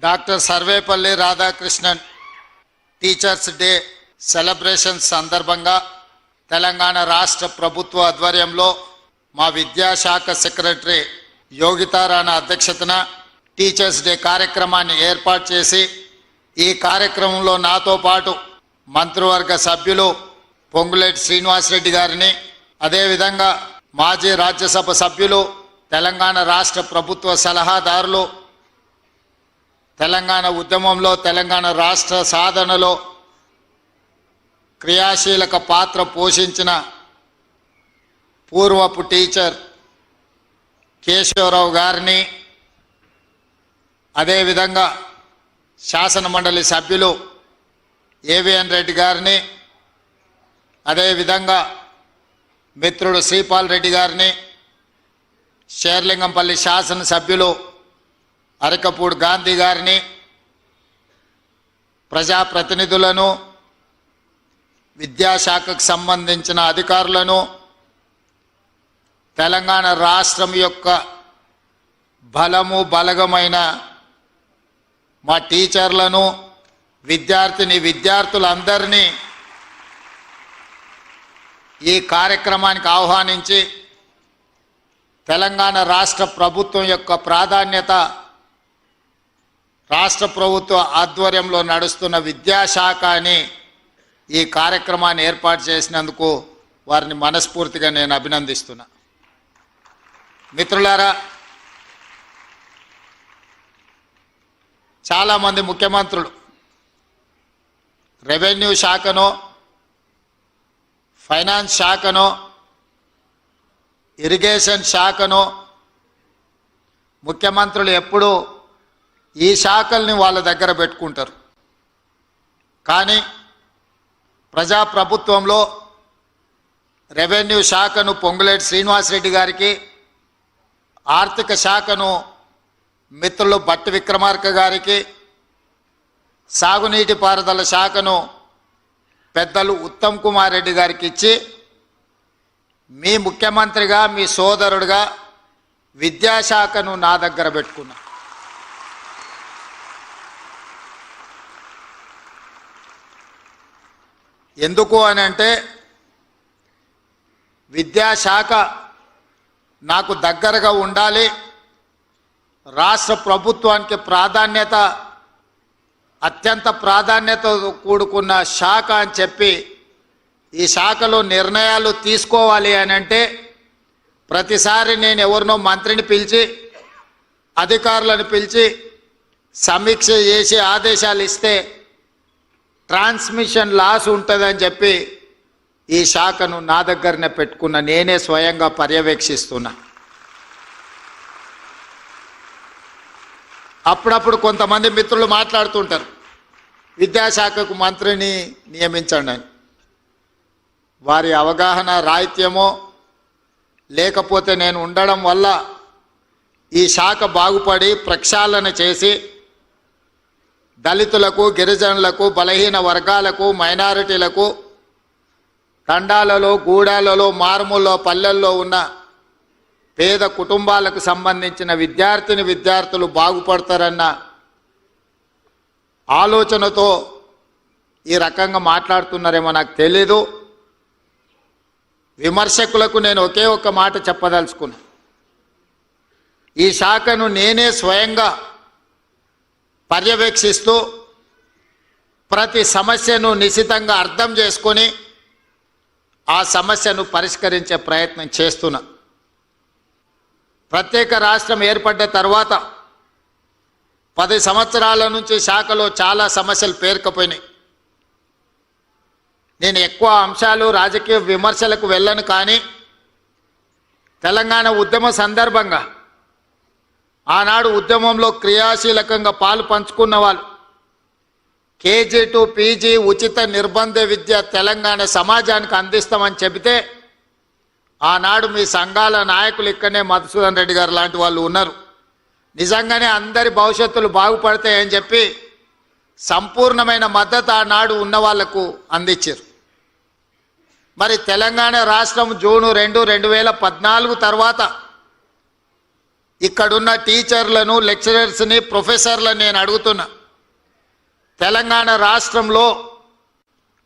Doctor Sarvepalli Radhakrishnan teachers day celebration సందర్భంగా తెలంగాణ రాష్ట్ర ప్రభుత్వ ఆధ్వర్యంలో మా విద్యాశాఖ సెక్రటరీ యోగితారాణ అధ్యక్షతన టీచర్స్ డే కార్యక్రమాన్ని ఏర్పాటు చేసి ఈ కార్యక్రమంలో నాతో పాటు మంత్రివర్గ సభ్యులు పొంగులేటి శ్రీనివాసరెడ్డి గారిని, అదేవిధంగా మాజీ రాజ్యసభ సభ్యులు, తెలంగాణ రాష్ట్ర ప్రభుత్వ సలహాదారులు, తెలంగాణ ఉద్యమంలో తెలంగాణ రాష్ట్ర సాధనలో క్రియాశీలక పాత్ర పోషించిన పూర్వపు టీచర్ కేశవరావు గారిని, అదేవిధంగా శాసనమండలి సభ్యులు ఏవిఎన్ రెడ్డి గారిని, అదేవిధంగా మిత్రుడు శ్రీపాల్ రెడ్డి గారిని, షేర్లింగంపల్లి శాసనసభ్యులు అరకపూడి గాంధీ గారిని, ప్రజాప్రతినిధులను, విద్యాశాఖకు సంబంధించిన అధికారులను, తెలంగాణ రాష్ట్రం యొక్క బలము బలగమైన మా టీచర్లను, విద్యార్థులందరినీ ఈ కార్యక్రమానికి ఆహ్వానించి తెలంగాణ రాష్ట్ర ప్రభుత్వం యొక్క ప్రాధాన్యత, రాష్ట్ర ప్రభుత్వ ఆధ్వర్యంలో నడుస్తున్న విద్యాశాఖ అని ఈ కార్యక్రమాన్ని ఏర్పాటు చేసినందుకు వారిని మనస్ఫూర్తిగా నేను అభినందిస్తున్నా. మిత్రులారా, చాలామంది ముఖ్యమంత్రులు రెవెన్యూ శాఖనో, ఫైనాన్స్ శాఖనో, ఇరిగేషన్ శాఖనో, ముఖ్యమంత్రులు ఎప్పుడూ ఈ శాఖల్ని వాళ్ళ దగ్గర పెట్టుకుంటారు. కానీ ప్రజాప్రభుత్వంలో రెవెన్యూ శాఖను పొంగులేటి శ్రీనివాసరెడ్డి గారికి, ఆర్థిక శాఖను మిత్రులు బట్టి విక్రమార్క గారికి, సాగునీటి పారుదల శాఖను పెద్దలు ఉత్తమ్ కుమార్ రెడ్డి గారికి ఇచ్చి, మీ ముఖ్యమంత్రిగా, మీ సోదరుడుగా విద్యాశాఖను నా దగ్గర పెట్టుకున్నా. ఎందుకు అని అంటే, విద్యాశాఖ నాకు దగ్గరగా ఉండాలి, రాష్ట్ర ప్రభుత్వానికి అత్యంత ప్రాధాన్యతతో కూడుకున్న శాఖ అని చెప్పి ఈ శాఖలో నిర్ణయాలు తీసుకోవాలి అని అంటే, ప్రతిసారి నేను ఎవరినో మంత్రిని పిలిచి, అధికారులను పిలిచి సమీక్ష చేసి ఆదేశాలు ఇస్తే ట్రాన్స్మిషన్ లాస్ ఉంటుందని చెప్పి ఈ శాఖను నా దగ్గరనే పెట్టుకున్న, నేనే స్వయంగా పర్యవేక్షిస్తున్నా. అప్పుడప్పుడు కొంతమంది మిత్రులు మాట్లాడుతుంటారు, విద్యాశాఖకు మంత్రిని నియమించండి అని. వారి అవగాహన రాహిత్యమో లేకపోతే నేను ఉండడం వల్ల ఈ శాఖ బాగుపడి ప్రక్షాళన చేసి దళితులకు, గిరిజనులకు, బలహీన వర్గాలకు, మైనారిటీలకు, తండాలలో, గూడాలలో, మారుమూల పల్లెల్లో ఉన్న పేద కుటుంబాలకు సంబంధించిన విద్యార్థులు బాగుపడతారన్న ఆలోచనతో ఈ రకంగా మాట్లాడుతున్నారేమో నాకు తెలీదు. విమర్శకులకు నేను ఒకే ఒక్క మాట చెప్పదలుచుకున్నా. ఈ శాఖను నేనే స్వయంగా పర్యవేక్షిస్తూ ప్రతి సమస్యను నిశితంగా అర్థం చేసుకొని ఆ సమస్యను పరిష్కరించే ప్రయత్నం చేస్తున్నా. ప్రత్యేక రాష్ట్రం ఏర్పడ్డ తర్వాత 10 సంవత్సరాల నుంచి శాఖలో చాలా సమస్యలు పేరుకుపోయినాయి. నేను ఎక్కువ అంశాలు, రాజకీయ విమర్శలకు వెళ్ళను. కానీ తెలంగాణ ఉద్యమ సందర్భంగా ఆనాడు ఉద్యమంలో క్రియాశీలకంగా పాలు పంచుకున్న వాళ్ళు, కేజీ టు పీజీ ఉచిత నిర్బంధ విద్య తెలంగాణ సమాజానికి అందిస్తామని చెబితే, ఆనాడు మీ సంఘాల నాయకులు ఇక్కడనే మధుసూదన్ రెడ్డి గారు లాంటి వాళ్ళు ఉన్నారు. నిజంగానే అందరి భవిష్యత్తులు బాగుపడతాయని చెప్పి సంపూర్ణమైన మద్దతు ఆనాడు ఉన్న వాళ్లకు అందించారు. మరి తెలంగాణ రాష్ట్రం జూన్ 2, 2014 తర్వాత ఇక్కడున్న టీచర్లను, లెక్చరర్స్ని, ప్రొఫెసర్లను నేను అడుగుతున్నా, తెలంగాణ రాష్ట్రంలో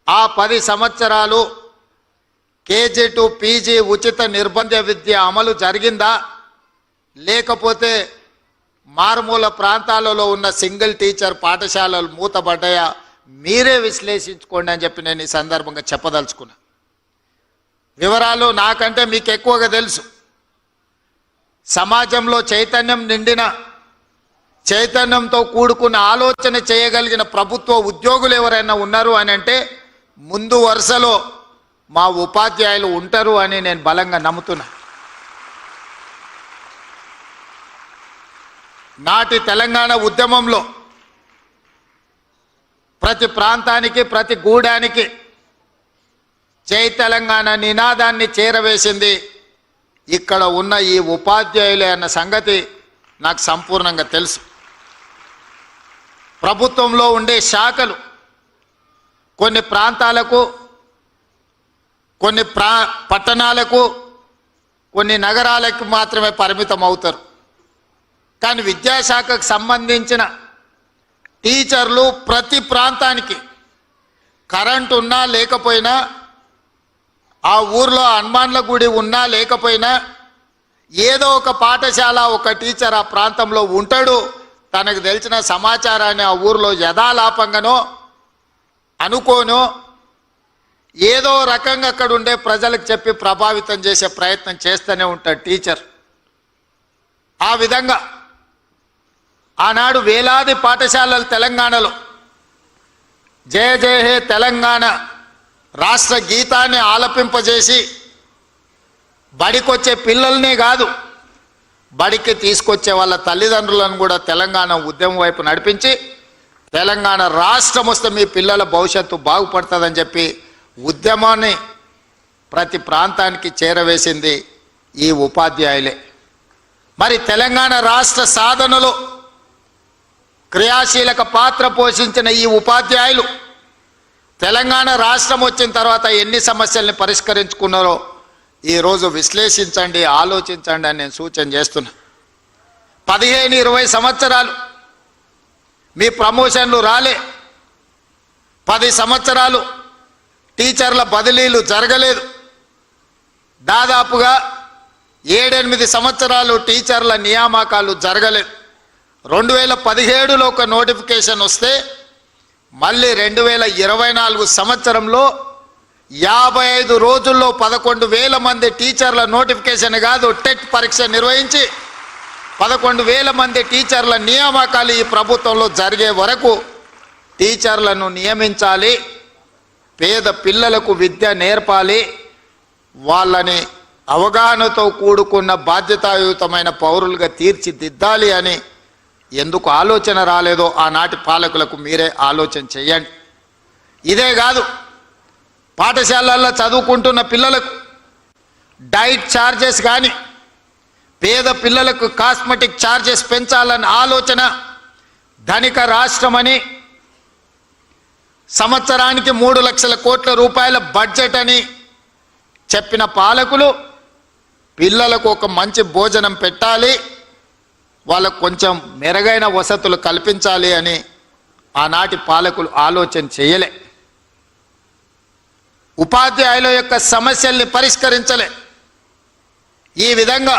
ఆ 10 సంవత్సరాలు కేజీ టు పీజీ ఉచిత నిర్బంధ విద్య అమలు జరిగిందా, లేకపోతే మారుమూల ప్రాంతాలలో ఉన్న సింగిల్ టీచర్ పాఠశాలలు మూతపడ్డాయా? మీరే విశ్లేషించుకోండి అని చెప్పి నేను ఈ సందర్భంగా చెప్పదలుచుకున్నా. వివరాలు నాకంటే మీకు ఎక్కువగా తెలుసు. సమాజంలో చైతన్యం నిండిన, చైతన్యంతో కూడుకున్న ఆలోచన చేయగలిగిన ప్రభుత్వ ఉద్యోగులు ఎవరైనా ఉన్నారు అని అంటే ముందు వరుసలో మా ఉపాధ్యాయులు ఉంటారు అని నేను బలంగా నమ్ముతున్నా. నాటి తెలంగాణ ఉద్యమంలో ప్రతి ప్రాంతానికి, ప్రతి గూడానికి జై తెలంగాణ నినాదాన్ని చేరవేసింది ఇక్కడ ఉన్న ఈ ఉపాధ్యాయులే అన్న సంగతి నాకు సంపూర్ణంగా తెలుసు. ప్రభుత్వంలో ఉండే శాఖలు కొన్ని ప్రాంతాలకు, కొన్ని పట్టణాలకు, కొన్ని నగరాలకు మాత్రమే పరిమితం అవుతారు. కానీ విద్యాశాఖకు సంబంధించిన టీచర్లు ప్రతి ప్రాంతానికి కరెంటు ఉన్నా లేకపోయినా, ఆ ఊర్లో హనుమాన్ల గుడి ఉన్నా లేకపోయినా, ఏదో ఒక పాఠశాల, ఒక టీచర్ ఆ ప్రాంతంలో ఉంటాడు. తనకు తెలిసిన సమాచారాన్ని ఆ ఊర్లో యథాలాపంగానో అనుకోనో ఏదో రకంగా అక్కడ ఉండే ప్రజలకు చెప్పి ప్రభావితం చేసే ప్రయత్నం చేస్తూనే ఉంటాడు టీచర్. ఆ విధంగా ఆనాడు వేలాది పాఠశాలలు తెలంగాణలో జయ జయ హే తెలంగాణ రాష్ట్ర గీతాన్ని ఆలపింపజేసి బడికొచ్చే పిల్లల్నే కాదు, బడికి తీసుకొచ్చే వాళ్ళ తల్లిదండ్రులను కూడా తెలంగాణ ఉద్యమం వైపు నడిపించి తెలంగాణ రాష్ట్రం వస్తే మీ పిల్లల భవిష్యత్తు బాగుపడుతుందని చెప్పి ఉద్యమాన్ని ప్రతి ప్రాంతానికి చేరవేసింది ఈ ఉపాధ్యాయులే. మరి తెలంగాణ రాష్ట్ర సాధనలో క్రియాశీలక పాత్ర పోషించిన ఈ ఉపాధ్యాయులు తెలంగాణ రాష్ట్రం వచ్చిన తర్వాత ఎన్ని సమస్యల్ని పరిష్కరించుకున్నారో ఈరోజు విశ్లేషించండి, ఆలోచించండి అని నేను సూచన చేస్తున్నా. 15-20 సంవత్సరాలు మీ ప్రమోషన్లు రాలే, 10 సంవత్సరాలు టీచర్ల బదిలీలు జరగలేదు, దాదాపుగా 7-8 సంవత్సరాలు టీచర్ల నియామకాలు జరగలేదు. 2017లో ఒక నోటిఫికేషన్ వస్తే మళ్ళీ 2024 సంవత్సరంలో 55 రోజుల్లో 11,000 మంది టీచర్ల నోటిఫికేషన్ కాదు, టెట్ పరీక్ష నిర్వహించి 11,000 మంది టీచర్ల నియామకాలు ఈ ప్రభుత్వంలో జరిగే వరకు టీచర్లను నియమించాలి, పేద పిల్లలకు విద్య నేర్పాలి, వాళ్ళని అవగాహనతో కూడుకున్న బాధ్యతాయుతమైన పౌరులుగా తీర్చిదిద్దాలి అని ఎందుకు ఆలోచన రాలేదో ఆనాటి పాలకులకు మీరే ఆలోచన చేయండి. ఇదే కాదు, పాఠశాలల్లో చదువుకుంటున్న పిల్లలకు డైట్ ఛార్జెస్ కానీ, పేద పిల్లలకు కాస్మెటిక్ ఛార్జెస్ పెంచాలన్న ఆలోచన, ధనిక రాష్ట్రమని సంవత్సరానికి 3 లక్షల కోట్ల రూపాయల బడ్జెట్ అని చెప్పిన పాలకులు పిల్లలకు ఒక మంచి భోజనం పెట్టాలి, వాళ్ళకు కొంచెం మెరుగైన వసతులు కల్పించాలి అని ఆనాటి పాలకులు ఆలోచన చేయలే. ఉపాధ్యాయుల యొక్క సమస్యల్ని పరిష్కరించలే. ఈ విధంగా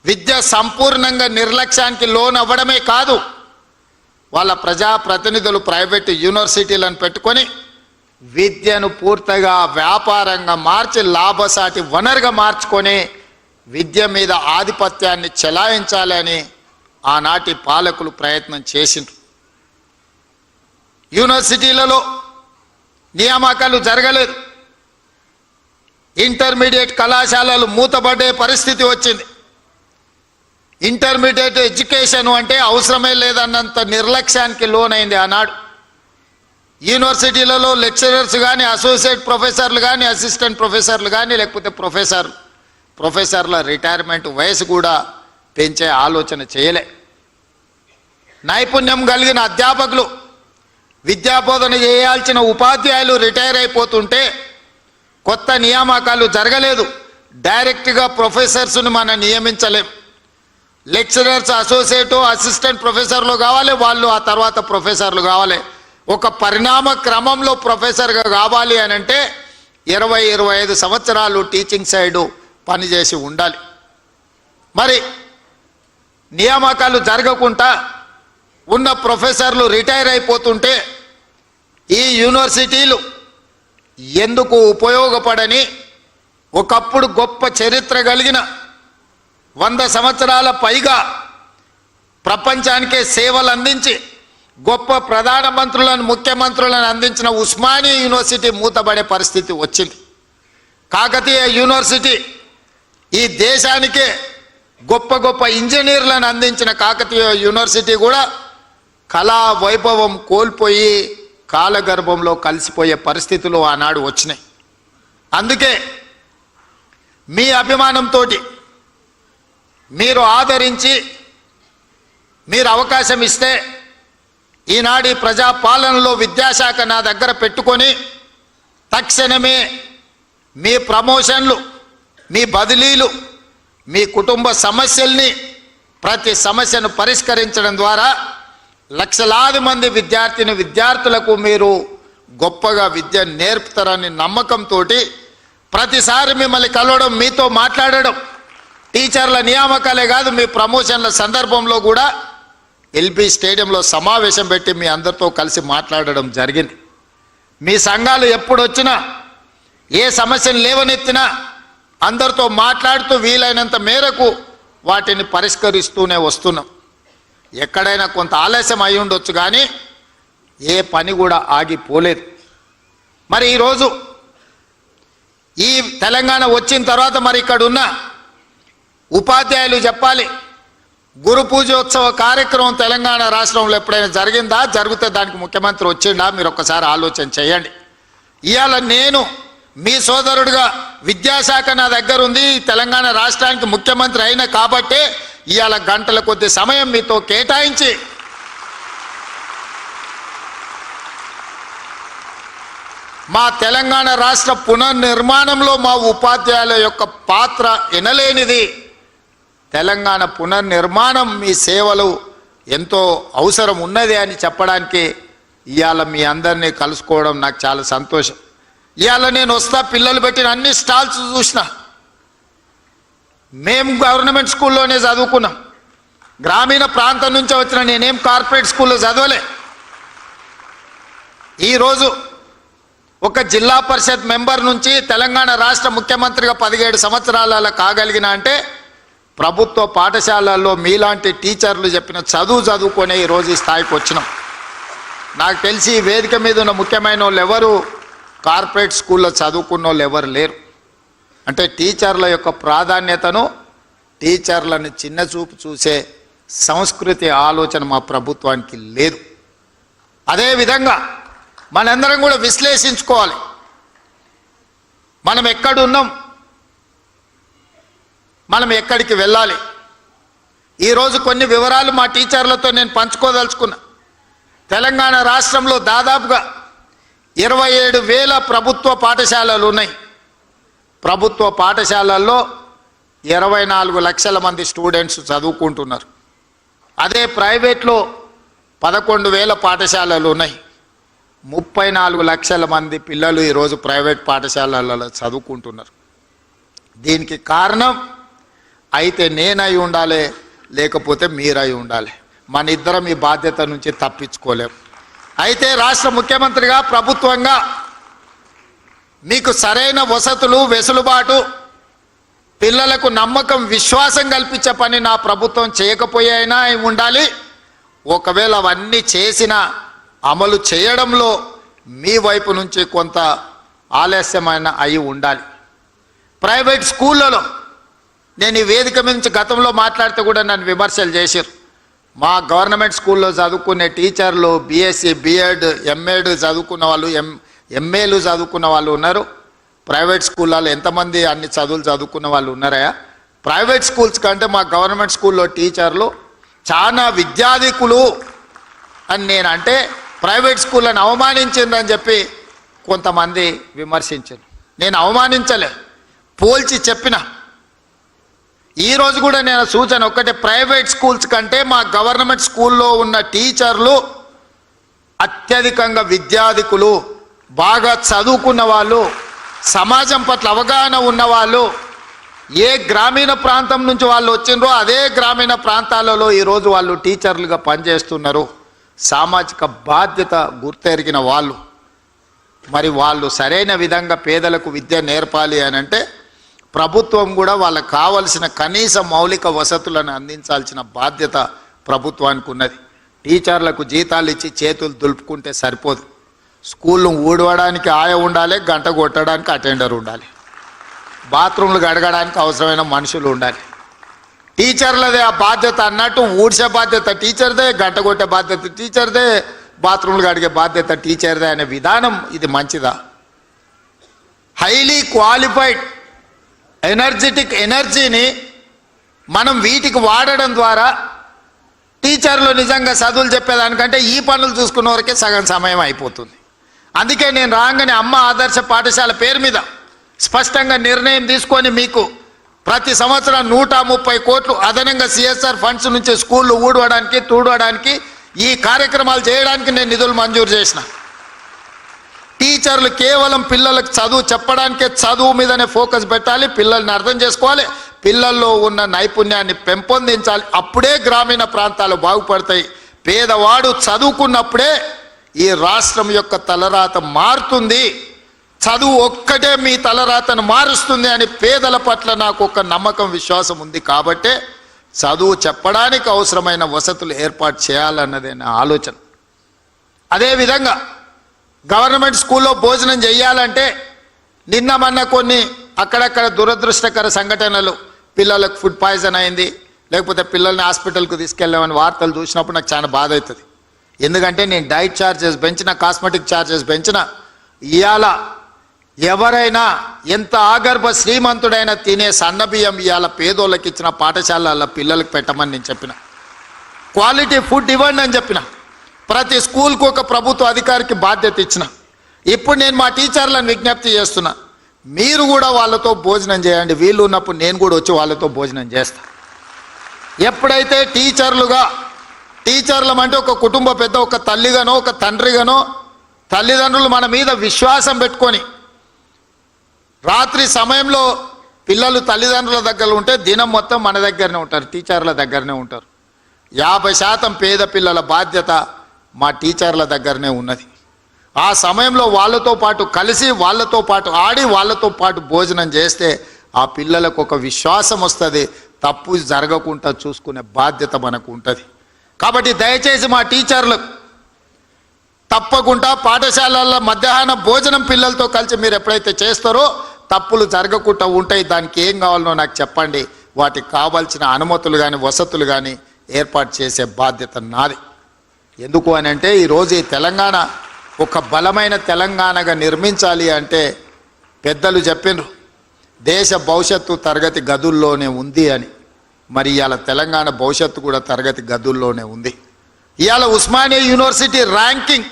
విద్య సంపూర్ణంగా నిర్లక్ష్యానికి లోనవ్వడమే కాదు, వాళ్ళ ప్రజాప్రతినిధులు ప్రైవేటు యూనివర్సిటీలను పెట్టుకొని విద్యను పూర్తిగా వ్యాపారంగా మార్చి లాభసాటి వనరుగా మార్చుకొని విద్య మీద ఆధిపత్యాన్ని చెలాయించాలని ఆనాటి పాలకులు ప్రయత్నం చేసిండ్రు. యూనివర్సిటీలలో నియామకాలు జరగలేదు, ఇంటర్మీడియట్ కళాశాలలు మూతపడే పరిస్థితి వచ్చింది. ఇంటర్మీడియట్ ఎడ్యుకేషన్ అంటే అవసరమే లేదన్నంత నిర్లక్ష్యానికి లోనైంది ఆనాడు. యూనివర్సిటీలలో లెక్చరర్స్ కానీ, అసోసియేట్ ప్రొఫెసర్లు కానీ, అసిస్టెంట్ ప్రొఫెసర్లు కానీ, లేకపోతే ప్రొఫెసర్ల రిటైర్మెంట్ వయసు కూడా పెంచే ఆలోచన చేయలే. నైపుణ్యం కలిగిన అధ్యాపకులు, విద్యాబోధన చేయాల్సిన ఉపాధ్యాయులు రిటైర్ అయిపోతుంటే కొత్త నియామకాలు జరగలేదు. డైరెక్ట్గా ప్రొఫెసర్స్ను మనం నియమించలేం. లెక్చరర్స్ అసోసియేట్ అసిస్టెంట్ ప్రొఫెసర్లు కావాలి, వాళ్ళు ఆ తర్వాత ప్రొఫెసర్లు కావాలి. ఒక పరిణామ క్రమంలో ప్రొఫెసర్గా కావాలి అని అంటే 20-25 సంవత్సరాలు టీచింగ్ సైడు పనిచేసి ఉండాలి. మరి నియామకాలు జరగకుండా ఉన్న ప్రొఫెసర్లు రిటైర్ అయిపోతుంటే ఈ యూనివర్సిటీలు ఎందుకు ఉపయోగపడని ఒకప్పుడు గొప్ప చరిత్ర కలిగిన 100 సంవత్సరాల పైగా ప్రపంచానికే సేవలు అందించి గొప్ప ప్రధానమంత్రులను ముఖ్యమంత్రులను అందించిన ఉస్మానియా యూనివర్సిటీ మూతపడే పరిస్థితి వచ్చింది. కాకతీయ యూనివర్సిటీ ఈ దేశానికే గొప్ప గొప్ప ఇంజనీర్లను అందించిన కాకతీయ యూనివర్సిటీ కూడా కళా వైభవం కోల్పోయి కాలగర్భంలో కలిసిపోయే పరిస్థితులు ఆనాడు వచ్చినాయి. అందుకే మీ అభిమానంతో మీరు ఆదరించి మీరు అవకాశం ఇస్తే ఈనాడు ప్రజాపాలనలో విద్యాశాఖ నా దగ్గర పెట్టుకొని తక్షణమే మీ ప్రమోషన్లు, మీ బదిలీలు, మీ కుటుంబ సమస్యల్ని ప్రతి సమస్యను పరిష్కరించడం ద్వారా లక్షలాది మంది విద్యార్థులకు మీరు గొప్పగా విద్య నేర్పుతారని నమ్మకంతో ప్రతిసారి మిమ్మల్ని కలవడం, మీతో మాట్లాడడం, టీచర్ల నియామకాలే కాదు మీ ప్రమోషన్ల సందర్భంలో కూడా ఎల్బీ స్టేడియంలో సమావేశం పెట్టి మీ అందరితో కలిసి మాట్లాడడం జరిగింది. మీ సంఘాలు ఎప్పుడు వచ్చినా ఏ సమస్యను లేవనెత్తినా అందరితో మాట్లాడుతూ వీలైనంత మేరకు వాటిని పరిష్కరిస్తూనే వస్తున్నాం. ఎక్కడైనా కొంత ఆలస్యం అయి ఉండొచ్చు కానీ ఏ పని కూడా ఆగిపోలేదు. మరి ఈరోజు ఈ తెలంగాణ వచ్చిన తర్వాత మరి ఇక్కడ ఉన్న ఉపాధ్యాయులు చెప్పాలి, గురు పూజోత్సవ కార్యక్రమం తెలంగాణ రాష్ట్రంలో ఎప్పుడైనా జరిగిందా? జరిగితే దానికి ముఖ్యమంత్రి వచ్చిండా? మీరు ఒక్కసారి ఆలోచన చేయండి. ఇవాళ నేను మీ సోదరుడిగా విద్యాశాఖ నా దగ్గర ఉంది, తెలంగాణ రాష్ట్రానికి ముఖ్యమంత్రి అయిన కాబట్టే ఇవాళ గంటల కొద్ది సమయం మీతో కేటాయించి మా తెలంగాణ రాష్ట్ర పునర్నిర్మాణంలో మా ఉపాధ్యాయుల యొక్క పాత్ర ఎనలేనిది. తెలంగాణ పునర్నిర్మాణం మీ సేవలు ఎంతో అవసరం ఉన్నది అని చెప్పడానికి ఇవాళ మీ అందరినీ కలుసుకోవడం నాకు చాలా సంతోషం. ఇవాళ నేను వస్తా, పిల్లలు పెట్టిన అన్ని స్టాల్స్ చూసిన. మేము గవర్నమెంట్ స్కూల్లోనే చదువుకున్నాం, గ్రామీణ ప్రాంతం నుంచి వచ్చిన నేనేం కార్పొరేట్ స్కూల్లో చదవలే. ఈరోజు ఒక జిల్లా పరిషత్ మెంబర్ నుంచి తెలంగాణ రాష్ట్ర ముఖ్యమంత్రిగా 17 సంవత్సరాల కాగలిగిన అంటే ప్రభుత్వ పాఠశాలల్లో మీలాంటి టీచర్లు చెప్పిన చదువుకొనే ఈరోజు ఈ స్థాయికి వచ్చినాం. నాకు తెలిసి ఈ వేదిక మీద ఉన్న ముఖ్యమైన వాళ్ళు ఎవరు కార్పొరేట్ స్కూల్లో చదువుకున్న వాళ్ళు ఎవరు లేరు. అంటే టీచర్ల యొక్క ప్రాధాన్యతను, టీచర్లను చిన్న చూపు చూసే సంస్కృతి ఆలోచన మా ప్రభుత్వానికి లేదు. అదేవిధంగా మనందరం కూడా విశ్లేషించుకోవాలి, మనం ఎక్కడున్నాం, మనం ఎక్కడికి వెళ్ళాలి. ఈరోజు కొన్ని వివరాలు మా టీచర్లతో నేను పంచుకోదలుచుకున్నా. తెలంగాణ రాష్ట్రంలో దాదాపుగా 27,000 ప్రభుత్వ పాఠశాలలు ఉన్నాయి. ప్రభుత్వ పాఠశాలల్లో 24 లక్షల మంది స్టూడెంట్స్ చదువుకుంటున్నారు. అదే ప్రైవేట్లో 11,000 పాఠశాలలు ఉన్నాయి. 34 లక్షల మంది పిల్లలు ఈరోజు ప్రైవేట్ పాఠశాలలలో చదువుకుంటున్నారు. దీనికి కారణం అయితే నేనై ఉండాలి, లేకపోతే మీరై ఉండాలి. మన ఇద్దరం ఈ బాధ్యత నుంచి తప్పించుకోలేం. అయితే రాష్ట్ర ముఖ్యమంత్రిగా, ప్రభుత్వంగా మీకు సరైన వసతులు, వెసులుబాటు, పిల్లలకు నమ్మకం, విశ్వాసం కల్పించే పని నా ప్రభుత్వం చేయకపోయినా ఉండాలి. ఒకవేళ అవన్నీ చేసినా అమలు చేయడంలో మీ వైపు నుంచి కొంత ఆలస్యమైన అయి ఉండాలి. ప్రైవేట్ స్కూళ్ళలో నేను ఈ వేదిక నుంచి గతంలో మాట్లాడితే కూడా నన్ను విమర్శలు చేశారు. మా గవర్నమెంట్ స్కూల్లో చదువుకునే టీచర్లు బీఎస్సీ, బీఎడ్, ఎంఎడ్ చదువుకున్న వాళ్ళు, ఎంఏలు చదువుకున్న వాళ్ళు ఉన్నారు. ప్రైవేట్ స్కూళ్ళలో ఎంతమంది అన్ని చదువులు చదువుకున్న వాళ్ళు ఉన్నారా? ప్రైవేట్ స్కూల్స్ కంటే మా గవర్నమెంట్ స్కూల్లో టీచర్లు చాలా విద్యాధికులు అని నేను అంటే ప్రైవేట్ స్కూళ్ళని అవమానించిందని చెప్పి కొంతమంది విమర్శించారు. నేను అవమానించలే, పోల్చి చెప్పిన. ఈ రోజు కూడా నేను సూచన ఒక్కటే, ప్రైవేట్ స్కూల్స్ కంటే మా గవర్నమెంట్ స్కూల్లో ఉన్న టీచర్లు అత్యధికంగా విద్యాధికులు, బాగా చదువుకున్న వాళ్ళు, సమాజం పట్ల అవగాహన ఉన్నవాళ్ళు, ఏ గ్రామీణ ప్రాంతం నుంచి వాళ్ళు వచ్చిండ్రో అదే గ్రామీణ ప్రాంతాలలో ఈరోజు వాళ్ళు టీచర్లుగా పనిచేస్తున్నారు. సామాజిక బాధ్యత గుర్తెరిగిన వాళ్ళు. మరి వాళ్ళు సరైన విధంగా పేదలకు విద్య నేర్పాలి అని అంటే ప్రభుత్వం కూడా వాళ్ళకు కావలసిన కనీస మౌలిక వసతులను అందించాల్సిన బాధ్యత ప్రభుత్వానికి ఉన్నది. టీచర్లకు జీతాలు ఇచ్చి చేతులు దులుపుకుంటే సరిపోదు. స్కూళ్ళు ఊడవడానికి ఆయ ఉండాలి, గంట కొట్టడానికి అటెండర్ ఉండాలి, బాత్రూమ్లు గడగడానికి అవసరమైన మనుషులు ఉండాలి. టీచర్లదే ఆ బాధ్యత అన్నట్టు ఊడ్చే బాధ్యత టీచర్దే, గంట కొట్టే బాధ్యత టీచర్దే, బాత్రూమ్లు గడిగే బాధ్యత టీచర్దే అనే విధానం ఇది మంచిదా? హైలీ క్వాలిఫైడ్ ఎనర్జెటిక్ ఎనర్జీని మనం వీటికి వాడడం ద్వారా టీచర్లు నిజంగా చదువులు చెప్పేదానికంటే ఈ పనులు చూసుకున్న వరకే సగం సమయం అయిపోతుంది. అందుకే నేను రాగానే అమ్మ ఆదర్శ పాఠశాల పేరు మీద స్పష్టంగా నిర్ణయం తీసుకొని మీకు ప్రతి సంవత్సరం 130 కోట్లు అదనంగా సిఎస్ఆర్ ఫండ్స్ నుంచి స్కూళ్ళు ఊడవడానికి తూడవడానికి ఈ కార్యక్రమాలు చేయడానికి నేను నిధులు మంజూరు చేసిన. టీచర్లు కేవలం పిల్లలకు చదువు చెప్పడానికే చదువు మీదనే ఫోకస్ పెట్టాలి, పిల్లల్ని అర్థం చేసుకోవాలి, పిల్లల్లో ఉన్న నైపుణ్యాన్ని పెంపొందించాలి. అప్పుడే గ్రామీణ ప్రాంతాలు బాగుపడతాయి. పేదవాడు చదువుకున్నప్పుడే ఈ రాష్ట్రం యొక్క తలరాత మారుతుంది. చదువు ఒక్కటే మీ తలరాతను మారుస్తుంది అని పేదల పట్ల నాకు ఒక నమ్మకం, విశ్వాసం ఉంది. కాబట్టే చదువు చెప్పడానికి అవసరమైన వసతులు ఏర్పాటు చేయాలన్నదే నా ఆలోచన. అదేవిధంగా గవర్నమెంట్ స్కూల్లో భోజనం చేయాలంటే నిన్న మొన్న కొన్ని అక్కడక్కడ దురదృష్టకర సంఘటనలు, పిల్లలకు ఫుడ్ పాయిజన్ అయింది, లేకపోతే పిల్లల్ని హాస్పిటల్కు తీసుకెళ్ళామని వార్తలు చూసినప్పుడు నాకు చాలా బాధ అవుతుంది. ఎందుకంటే నేను డైట్ ఛార్జెస్ పెంచిన, కాస్మెటిక్ ఛార్జెస్ పెంచిన, ఇవాళ ఎవరైనా ఎంత ఆగర్భ శ్రీమంతుడైనా తినే సన్నబియ్యం ఇవాళ పేదోళ్ళకి ఇచ్చిన పాఠశాలల పిల్లలకు పెట్టమని నేను చెప్పిన. క్వాలిటీ ఫుడ్ ఇవ్వండి అని చెప్పిన. ప్రతి స్కూల్కు ఒక ప్రభుత్వ అధికారికి బాధ్యత ఇచ్చిన. ఇప్పుడు నేను మా టీచర్లను విజ్ఞప్తి చేస్తున్నా, మీరు కూడా వాళ్ళతో భోజనం చేయండి. వీళ్ళు ఉన్నప్పుడు నేను కూడా వచ్చి వాళ్ళతో భోజనం చేస్తా. ఎప్పుడైతే టీచర్లం అంటే ఒక కుటుంబ పెద్ద, ఒక తల్లిగానో ఒక తండ్రిగానో తల్లిదండ్రులు మన మీద విశ్వాసం పెట్టుకొని రాత్రి సమయంలో పిల్లలు తల్లిదండ్రుల దగ్గర ఉంటే దినం మొత్తం మన దగ్గరనే ఉంటారు, టీచర్ల దగ్గరనే ఉంటారు. 50% పేద పిల్లల బాధ్యత మా టీచర్ల దగ్గరనే ఉన్నది. ఆ సమయంలో వాళ్ళతో పాటు కలిసి, వాళ్ళతో పాటు ఆడి, వాళ్ళతో పాటు భోజనం చేస్తే ఆ పిల్లలకు ఒక విశ్వాసం వస్తుంది. తప్పు జరగకుండా చూసుకునే బాధ్యత మనకు ఉంటుంది. కాబట్టి దయచేసి మా టీచర్లకు తప్పకుండా పాఠశాలల్లో మధ్యాహ్న భోజనం పిల్లలతో కలిసి మీరు ఎప్పుడైతే చేస్తారో తప్పులు జరగకుండా ఉంటాయి. దానికి ఏం కావాలనో నాకు చెప్పండి. వాటికి కావాల్సిన అనుమతులు కానీ వసతులు కానీ ఏర్పాటు చేసే బాధ్యత నాది. ఎందుకు అని అంటే ఈరోజు ఈ తెలంగాణ ఒక బలమైన తెలంగాణగా నిర్మించాలి అంటే పెద్దలు చెప్పినారు, దేశ భవిష్యత్తు తరగతి గదుల్లోనే ఉంది అని. మరి ఇవాళ తెలంగాణ భవిష్యత్తు కూడా తరగతి గదుల్లోనే ఉంది. ఇవాళ ఉస్మానియా యూనివర్సిటీ ర్యాంకింగ్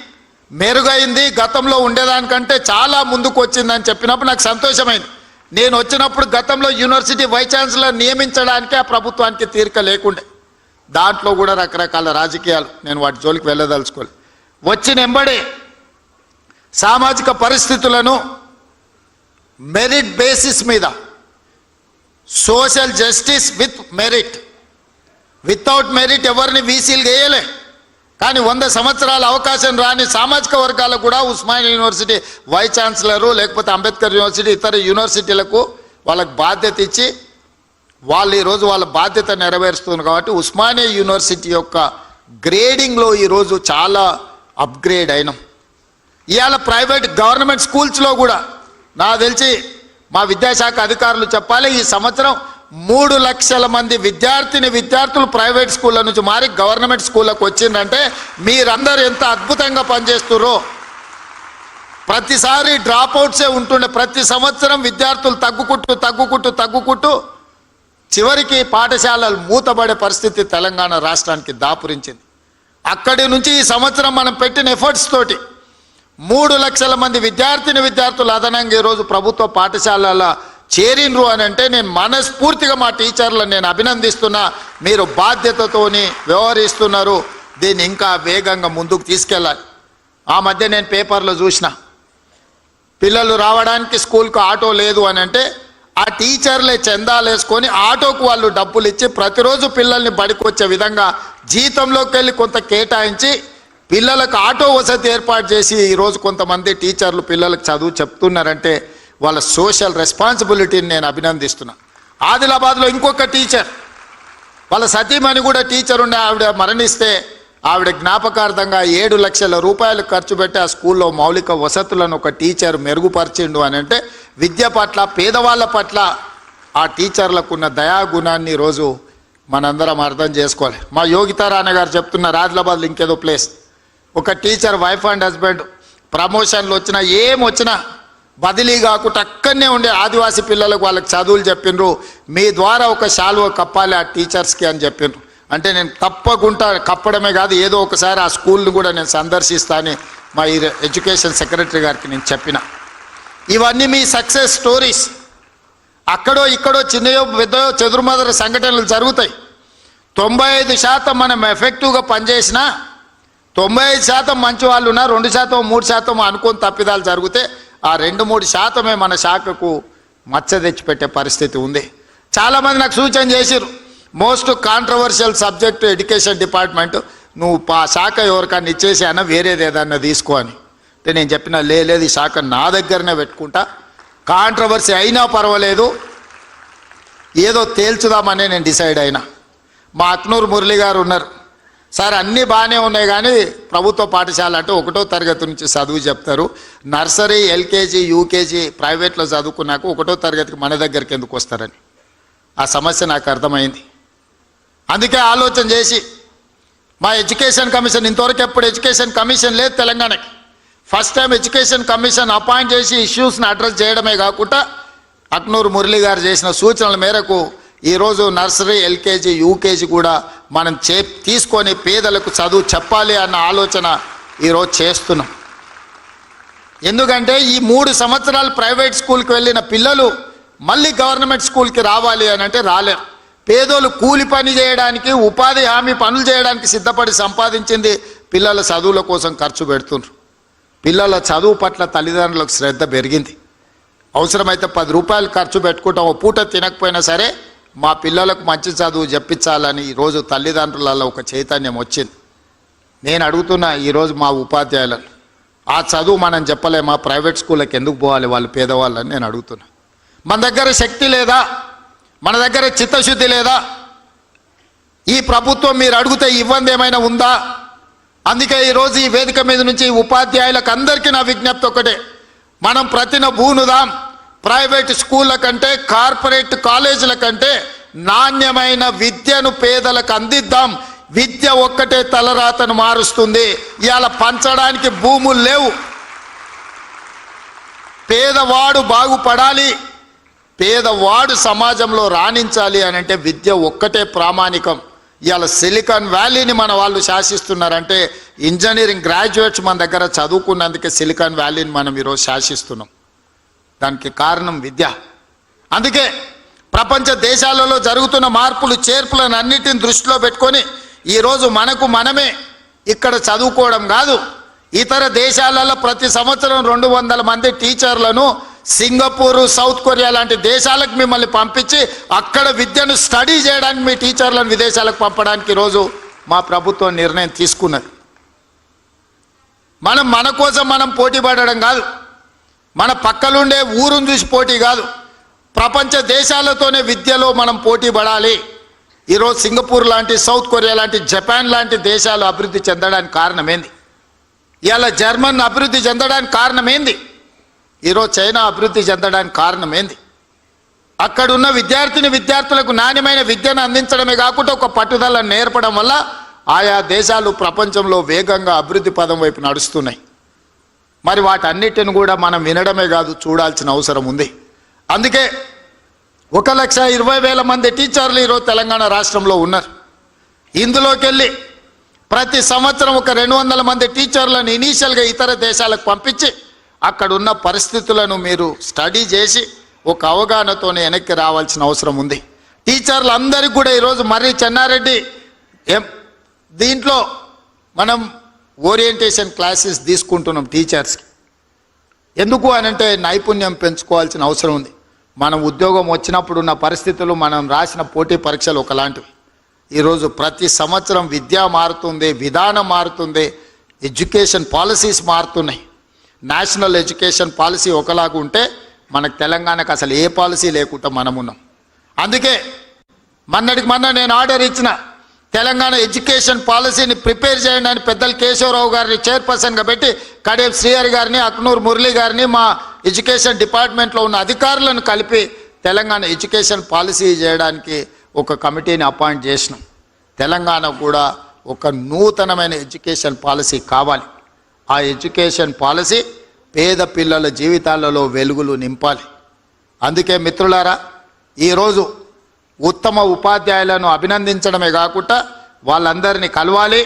మెరుగైంది, గతంలో ఉండేదానికంటే చాలా ముందుకు వచ్చిందని చెప్పినప్పుడు నాకు సంతోషమైంది. నేను వచ్చినప్పుడు గతంలో యూనివర్సిటీ వైస్ ఛాన్సలర్ నియమించడానికి ఆ ప్రభుత్వానికి తీరిక లేకుండే. దాంట్లో కూడా రకరకాల రాజకీయాలు, నేను వాటి జోలికి వెళ్ళదలుచుకోలేదు. వచ్చిన ఎంబడే సామాజిక పరిస్థితులను మెరిట్ బేసిస్ మీద, social justice with merit, without merit ఎవరిని వీసీలు వేయలే. కానీ 100 సంవత్సరాల అవకాశం రాని సామాజిక వర్గాలకు కూడా ఉస్మానియా యూనివర్సిటీ వైస్ ఛాన్సలరు, లేకపోతే అంబేద్కర్ యూనివర్సిటీ, ఇతర యూనివర్సిటీలకు వాళ్ళకు బాధ్యత ఇచ్చి వాళ్ళు ఈరోజు వాళ్ళ బాధ్యత నెరవేరుస్తున్నారు. కాబట్టి ఉస్మానియా యూనివర్సిటీ యొక్క గ్రేడింగ్లో ఈరోజు చాలా అప్గ్రేడ్ అయినాం. ఇవాళ ప్రైవేట్ గవర్నమెంట్ స్కూల్స్లో కూడా నాకు తెలిసి మా విద్యాశాఖ అధికారులు చెప్పాలి, ఈ సంవత్సరం 3 లక్షల మంది విద్యార్థులు ప్రైవేట్ స్కూళ్ళ నుంచి మారి గవర్నమెంట్ స్కూళ్ళకు వచ్చిందంటే మీరందరూ ఎంత అద్భుతంగా పనిచేస్తున్నారో. ప్రతిసారి డ్రాప్అవుట్సే ఉంటుండే, ప్రతి సంవత్సరం విద్యార్థులు తగ్గుకుంటూ చివరికి పాఠశాలలు మూతబడే పరిస్థితి తెలంగాణ రాష్ట్రానికి దాపురించింది. అక్కడి నుంచి ఈ సంవత్సరం మనం పెట్టిన ఎఫర్ట్స్ తోటి 3 లక్షల మంది విద్యార్థులు అదనంగా ఈరోజు ప్రభుత్వ పాఠశాలల చేరినరు అని అంటే నేను మనస్ఫూర్తిగా మా టీచర్లను నేను అభినందిస్తున్నా. మీరు బాధ్యతతోని వ్యవహరిస్తున్నారు. దీన్ని ఇంకా వేగంగా ముందుకు తీసుకెళ్ళాలి. ఆ మధ్య నేను పేపర్లో చూసిన, పిల్లలు రావడానికి స్కూల్కు ఆటో లేదు అని అంటే ఆ టీచర్లే చందాలు వేసుకొని ఆటోకు వాళ్ళు డబ్బులు ఇచ్చి ప్రతిరోజు పిల్లల్ని బడికి వచ్చే విధంగా జీతంలోకి వెళ్ళి కొంత కేటాయించి పిల్లలకు ఆటో వసతి ఏర్పాటు చేసి ఈరోజు కొంతమంది టీచర్లు పిల్లలకు చదువు చెప్తున్నారంటే వాళ్ళ సోషల్ రెస్పాన్సిబిలిటీని నేను అభినందిస్తున్నా. ఆదిలాబాద్లో ఇంకొక టీచర్, వాళ్ళ సతీమణి కూడా టీచర్ ఉండే ఆవిడ మరణిస్తే ఆవిడ జ్ఞాపకార్థంగా 7 లక్షల రూపాయలు ఖర్చు పెట్టి ఆ స్కూల్లో మౌలిక వసతులను ఒక టీచర్ మెరుగుపరిచిండు అని అంటే విద్య పట్ల పేదవాళ్ళ పట్ల ఆ టీచర్లకు ఉన్న దయాగుణాన్ని ఈరోజు మనందరం అర్థం చేసుకోవాలి. మా యోగితారాయణ గారు చెప్తున్నారు, ఆదిలాబాద్లో ఇంకేదో ప్లేస్, ఒక టీచర్ వైఫ్ అండ్ హస్బెండ్ ప్రమోషన్లు వచ్చినా ఏమొచ్చినా బదిలీ కాకుండా అక్కడనే ఉండే ఆదివాసీ పిల్లలకు వాళ్ళకి చదువులు చెప్పిండ్రు. మీ ద్వారా ఒక శాలువ కప్పాలి ఆ టీచర్స్కి అని చెప్పిండ్రు. అంటే నేను తప్పకుండా కప్పడమే కాదు, ఏదో ఒకసారి ఆ స్కూల్ని కూడా నేను సందర్శిస్తా అని మా ఎడ్యుకేషన్ సెక్రటరీ గారికి నేను చెప్పిన. ఇవన్నీ మీ సక్సెస్ స్టోరీస్. అక్కడో ఇక్కడో చిన్నయో పెద్దయో చెదురుమదురు సంఘటనలు జరుగుతాయి. 95% మనం ఎఫెక్టివ్గా పనిచేసినా 95% మంచి వాళ్ళు ఉన్నా 2% 3% అనుకోని తప్పిదాలు జరిగితే ఆ 2-3% మన శాఖకు మచ్చ తెచ్చిపెట్టే పరిస్థితి ఉంది. చాలామంది నాకు సూచన చేసిరు, most controversial subject education department, నువ్వు ఆ శాఖ ఎవరికన్నా ఇచ్చేసి అన్న వేరేది ఏదన్నా తీసుకో అని. అంటే నేను చెప్పిన లేదు, ఈ శాఖ నా దగ్గరనే పెట్టుకుంటా, కాంట్రవర్సీ అయినా పర్వాలేదు, ఏదో తేల్చుదామనే నేను డిసైడ్ అయినా. మా అక్నూరు మురళి గారు ఉన్నారు, సార్ అన్నీ బాగానే ఉన్నాయి కానీ ప్రభుత్వ పాఠశాల అంటే 1వ తరగతి నుంచి చదువు చెప్తారు, నర్సరీ ఎల్కేజీ యూకేజీ ప్రైవేట్లో చదువుకున్నాక 1వ తరగతికి మన దగ్గరికి ఎందుకు వస్తారని. ఆ సమస్య నాకు అర్థమైంది. అందుకే ఆలోచన చేసి మా ఎడ్యుకేషన్ కమిషన్, ఇంతవరకు ఎప్పుడు ఎడ్యుకేషన్ కమిషన్ లేదు తెలంగాణకి, first time education commission appoint చేసి ఇష్యూస్ని అడ్రస్ చేయడమే కాకుండా అక్నూరు మురళి గారు చేసిన సూచనల మేరకు ఈరోజు నర్సరీ ఎల్కేజీ యూకేజీ కూడా మనం తీసుకొని పేదలకు చదువు చెప్పాలి అన్న ఆలోచన ఈరోజు చేస్తున్నాం. ఎందుకంటే ఈ 3 సంవత్సరాలు ప్రైవేట్ స్కూల్కి వెళ్ళిన పిల్లలు మళ్ళీ గవర్నమెంట్ స్కూల్కి రావాలి అని అంటే రాలేరు. పేదోళ్ళు కూలి పని చేయడానికి, ఉపాధి హామీ పనులు చేయడానికి సిద్ధపడి సంపాదించింది పిల్లల చదువుల కోసం ఖర్చు పెడుతున్నారు. పిల్లల చదువు పట్ల తల్లిదండ్రులకు శ్రద్ధ పెరిగింది. అవసరమైతే 10 రూపాయలు ఖర్చు పెట్టుకుంటాం, ఓ పూట తినకపోయినా సరే మా పిల్లలకు మంచి చదువు చెప్పించాలని ఈరోజు తల్లిదండ్రులలో ఒక చైతన్యం వచ్చింది. నేను అడుగుతున్నా ఈరోజు మా ఉపాధ్యాయులను, ఆ చదువు మనం చెప్పలేమా, ప్రైవేట్ స్కూళ్ళకి ఎందుకు పోవాలి వాళ్ళు పేదవాళ్ళని నేను అడుగుతున్నా. మన దగ్గర శక్తి లేదా, మన దగ్గర చిత్తశుద్ధి లేదా? ఈ ప్రభుత్వం మీరు అడిగితే ఇవ్వంది ఏమైనా ఉందా? అందుకే ఈరోజు ఈ వేదిక మీద నుంచి ఉపాధ్యాయులకు అందరికీ నా విజ్ఞప్తి ఒకటే, మనం ప్రతిన బూనుదాం. ప్రైవేట్ స్కూళ్ళ కంటే కార్పొరేట్ కాలేజీల కంటే నాణ్యమైన విద్యను పేదలకు అందిద్దాం. విద్య ఒక్కటే తలరాతను మారుస్తుంది. ఇవాళ పంచడానికి భూములు లేవు. పేదవాడు బాగుపడాలి, పేదవాడు సమాజంలో రాణించాలి అని అంటే విద్య ఒక్కటే ప్రామాణికం. ఇవాళ సిలికాన్ వ్యాలీని మన వాళ్ళు శాసిస్తున్నారంటే ఇంజనీరింగ్ గ్రాడ్యుయేట్స్ మన దగ్గర చదువుకున్నందుకే సిలికాన్ వ్యాలీని మనం ఈరోజు శాసిస్తున్నాం. దానికి కారణం విద్య. అందుకే ప్రపంచ దేశాలలో జరుగుతున్న మార్పులు చేర్పులను అన్నిటిని దృష్టిలో పెట్టుకొని ఈరోజు మనకు మనమే ఇక్కడ చదువుకోవడం కాదు, ఇతర దేశాలలో ప్రతి సంవత్సరం 200 మంది టీచర్లను సింగపూర్, సౌత్ కొరియా లాంటి దేశాలకు మిమ్మల్ని పంపించి అక్కడ విద్యను స్టడీ చేయడానికి మీ టీచర్లను విదేశాలకు పంపడానికి ఈరోజు మా ప్రభుత్వం నిర్ణయం తీసుకున్నది. మనం మన కోసం మనం పోటీ పడడం కాదు, మన పక్కలుండే ఊరును చూసి పోటీ కాదు, ప్రపంచ దేశాలతోనే విద్యలో మనం పోటీ పడాలి. ఈరోజు సింగపూర్ లాంటి, సౌత్ కొరియా లాంటి, జపాన్ లాంటి దేశాలు అభివృద్ధి చెందడానికి కారణం ఏంది? ఇవాళ జర్మన్ అభివృద్ధి చెందడానికి కారణం ఏంది? ఈరోజు చైనా అభివృద్ధి చెందడానికి కారణం ఏంది? అక్కడున్న విద్యార్థులకు నాణ్యమైన విద్యను అందించడమే కాకుండా ఒక పట్టుదలను నేర్పడం వల్ల ఆయా దేశాలు ప్రపంచంలో వేగంగా అభివృద్ధి పదం వైపు నడుస్తున్నాయి. మరి వాటన్నిటిని కూడా మనం వినడమే కాదు, చూడాల్సిన అవసరం ఉంది. అందుకే 1,20,000 మంది టీచర్లు ఈరోజు తెలంగాణ రాష్ట్రంలో ఉన్నారు. ఇందులోకి వెళ్ళి ప్రతి సంవత్సరం ఒక 200 మంది టీచర్లను ఇనీషియల్గా ఇతర దేశాలకు పంపించి అక్కడ ఉన్న పరిస్థితులను మీరు స్టడీ చేసి ఒక అవగాహనతోనే వెనక్కి రావాల్సిన అవసరం ఉంది. టీచర్లు అందరికీ కూడా ఈరోజు మర్రి చెన్నారెడ్డి దీంట్లో మనం ఓరియంటేషన్ క్లాసెస్ తీసుకుంటున్నాం టీచర్స్కి. ఎందుకు అనంటే నైపుణ్యం పెంచుకోవాల్సిన అవసరం ఉంది. మనం ఉద్యోగం వచ్చినప్పుడు ఉన్న పరిస్థితులు, మనం రాసిన పోటీ పరీక్షలు ఒకలాంటివి. ఈరోజు ప్రతి సంవత్సరం విద్య మారుతుంది, విధానం మారుతుంది, ఎడ్యుకేషన్ పాలసీస్ మారుతున్నాయి. నేషనల్ ఎడ్యుకేషన్ పాలసీ ఒకలాగా ఉంటే మనకు తెలంగాణకు అసలు ఏ పాలసీ లేకుండా మనం ఉన్నాం. అందుకే మొన్నటికి మొన్న నేను ఆర్డర్ ఇచ్చిన, తెలంగాణ ఎడ్యుకేషన్ పాలసీని ప్రిపేర్ చేయండి అని పెద్దలు కేశవరావు గారిని చైర్పర్సన్గా పెట్టి, కడేప్ శ్రీహరి గారిని, అక్నూర్ మురళి గారిని, మా ఎడ్యుకేషన్ డిపార్ట్మెంట్లో ఉన్న అధికారులను కలిపి తెలంగాణ ఎడ్యుకేషన్ పాలసీ చేయడానికి ఒక కమిటీని అపాయింట్ చేసినాం. తెలంగాణ కూడా ఒక నూతనమైన ఎడ్యుకేషన్ పాలసీ కావాలి. ఆ ఎడ్యుకేషన్ పాలసీ పేద పిల్లల జీవితాలలో వెలుగులు నింపాలి. అందుకే మిత్రులారా, ఈరోజు ఉత్తమ ఉపాధ్యాయులను అభినందించడమే కాకుండా వాళ్ళందరినీ కలవాలి,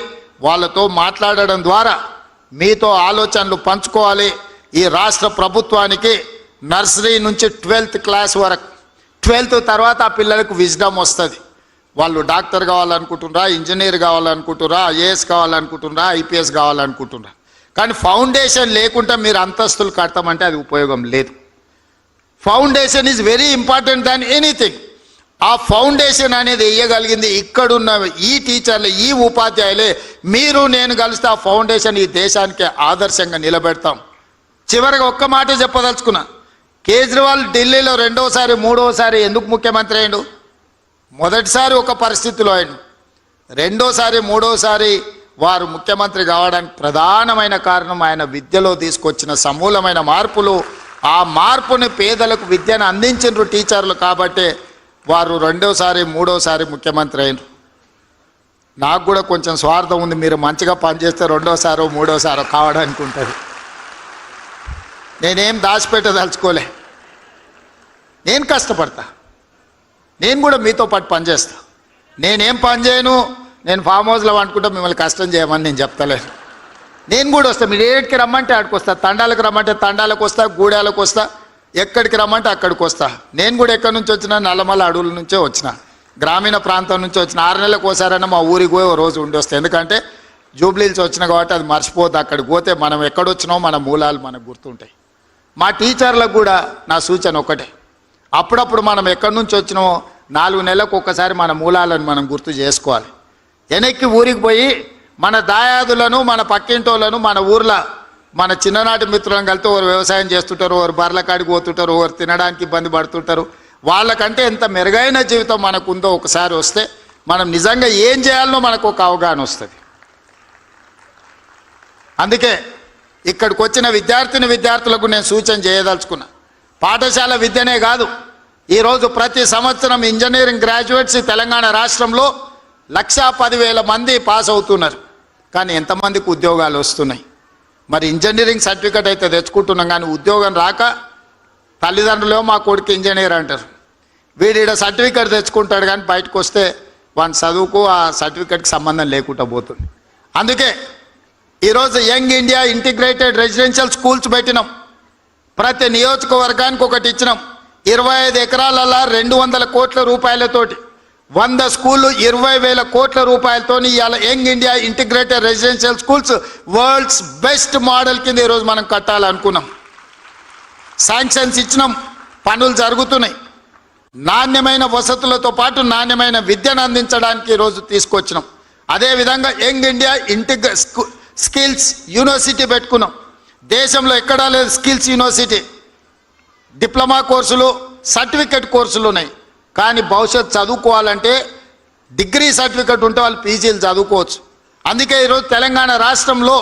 వాళ్ళతో మాట్లాడడం ద్వారా మీతో ఆలోచనలు పంచుకోవాలి. ఈ రాష్ట్ర ప్రభుత్వానికి నర్సరీ నుంచి 12th క్లాస్ వరకు, 12th తర్వాత ఆ పిల్లలకు విజ్డమ్ వస్తుంది. వాళ్ళు డాక్టర్ కావాలనుకుంటున్నారా, ఇంజనీర్ కావాలనుకుంటున్నారా, ఐఏఎస్ కావాలనుకుంటున్నారా, ఐపీఎస్ కావాలనుకుంటున్నారా. కానీ ఫౌండేషన్ లేకుండా మీరు అంతస్తులు కడతామంటే అది ఉపయోగం లేదు. Foundation is very important than anything. ఆ ఫౌండేషన్ అనేది వేయగలిగింది ఇక్కడున్న ఈ టీచర్లు, ఈ ఉపాధ్యాయులే. మీరు నేను కలిస్తే ఆ ఫౌండేషన్ ఈ దేశానికి ఆదర్శంగా నిలబెడతాం. చివరిగా ఒక్క మాట చెప్పదలుచుకున్నా. కేజ్రీవాల్ ఢిల్లీలో రెండోసారి మూడోసారి ఎందుకు ముఖ్యమంత్రి అయ్యాడు? మొదటిసారి ఒక పరిస్థితిలో అయ్యాడు, రెండోసారి మూడోసారి వారు ముఖ్యమంత్రి కావడానికి ప్రధానమైన కారణం ఆయన విద్యలో తీసుకొచ్చిన సమూలమైన మార్పులు. ఆ మార్పుని పేదలకు విద్యను అందించిన టీచర్లు కాబట్టి వారు రెండోసారి మూడోసారి ముఖ్యమంత్రి అయినారు. నాకు కూడా కొంచెం స్వార్థం ఉంది, మీరు మంచిగా పనిచేస్తే రెండోసారో మూడోసారో కావడానికి ఉంటుంది. నేనేం దాచిపెట్టదలుచుకోలే, నేను కష్టపడతా, నేను కూడా మీతో పాటు పనిచేస్తా. నేనేం పని చేయను, నేను ఫామ్ హౌస్లో వండుకుంటా, మిమ్మల్ని కష్టం చేయమని నేను చెప్తలేను. నేను కూడా వస్తా, మీరు ఏడికి రమ్మంటే ఆడికి వస్తా, తండాలకు రమ్మంటే తండాలకు వస్తా, గూడాలకు వస్తా, ఎక్కడికి రమ్మంటే అక్కడికి వస్తా. నేను కూడా ఎక్కడి నుంచి వచ్చినా, నల్లమల్ల అడవుల నుంచే వచ్చిన, గ్రామీణ ప్రాంతం నుంచి వచ్చిన. 6 నెలలకు ఒకసారైనా మా ఊరికి పోయి ఓ రోజు ఉండి వస్తాయి. ఎందుకంటే జూబ్లీహిల్స్ వచ్చిన కాబట్టి అది మర్చిపోద్దు. అక్కడికి పోతే మనం ఎక్కడొచ్చినామో మన మూలాలు మనకు గుర్తుంటాయి. మా టీచర్లకు కూడా నా సూచన ఒకటే, అప్పుడప్పుడు మనం ఎక్కడి నుంచి వచ్చినామో 4 నెలలకు ఒక్కసారి మన మూలాలను మనం గుర్తు చేసుకోవాలి. వెనక్కి ఊరికి పోయి మన దాయాదులను, మన పక్కింటోళ్ళను, మన ఊర్లో మన చిన్ననాటి మిత్రులను కలితే ఒకరు వ్యవసాయం చేస్తుంటారు, ఒకరు బర్రెల కాడికి పోతుంటారు, ఒకరు తినడానికి ఇబ్బంది పడుతుంటారు. వాళ్ళకంటే ఎంత మెరుగైన జీవితం మనకు ఉందో ఒకసారి వస్తే మనం నిజంగా ఏం చేయాలనో మనకు ఒక అవగాహన వస్తుంది. అందుకే ఇక్కడికి వచ్చిన విద్యార్థులకు నేను సూచన చేయదలుచుకున్నా. పాఠశాల విద్యనే కాదు, ఈరోజు ప్రతి సంవత్సరం ఇంజనీరింగ్ గ్రాడ్యుయేట్స్ తెలంగాణ రాష్ట్రంలో 1,10,000 మంది పాస్ అవుతున్నారు. కానీ ఎంతమందికి ఉద్యోగాలు వస్తున్నాయి? మరి ఇంజనీరింగ్ సర్టిఫికేట్ అయితే తెచ్చుకుంటున్నాం, కానీ ఉద్యోగం రాక తల్లిదండ్రులు మా కొడుకు ఇంజనీర్ అంటారు. వీడు సర్టిఫికేట్ తెచ్చుకుంటాడు, కానీ బయటకు వస్తే వాని చదువుకు ఆ సర్టిఫికేట్కి సంబంధం లేకుండా పోతుంది. అందుకే ఈరోజు young India integrated residential schools పెట్టినాం. ప్రతి నియోజకవర్గానికి ఒకటి ఇచ్చినాం. 25 ఎకరాలలో 200 కోట్ల రూపాయలతోటి 100 స్కూళ్ళు 20,000 కోట్ల రూపాయలతో ఇవాళ young India integrated residential schools world's best model కింద ఈరోజు మనం కట్టాలనుకున్నాం. శాంక్షన్స్ ఇచ్చినాం, పనులు జరుగుతున్నాయి. నాణ్యమైన వసతులతో పాటు నాణ్యమైన విద్యను అందించడానికి ఈరోజు తీసుకొచ్చినాం. అదేవిధంగా యంగ్ ఇండియా స్కిల్స్ యూనివర్సిటీ పెట్టుకున్నాం. దేశంలో ఎక్కడా లేదు స్కిల్స్ యూనివర్సిటీ. డిప్లొమా కోర్సులు, సర్టిఫికెట్ కోర్సులు ఉన్నాయి. కానీ భవిష్యత్ చదువుకోవాలంటే డిగ్రీ సర్టిఫికెట్ ఉంటే వాళ్ళు పీజీలు చదువుకోవచ్చు. అందుకే ఈరోజు తెలంగాణ రాష్ట్రంలో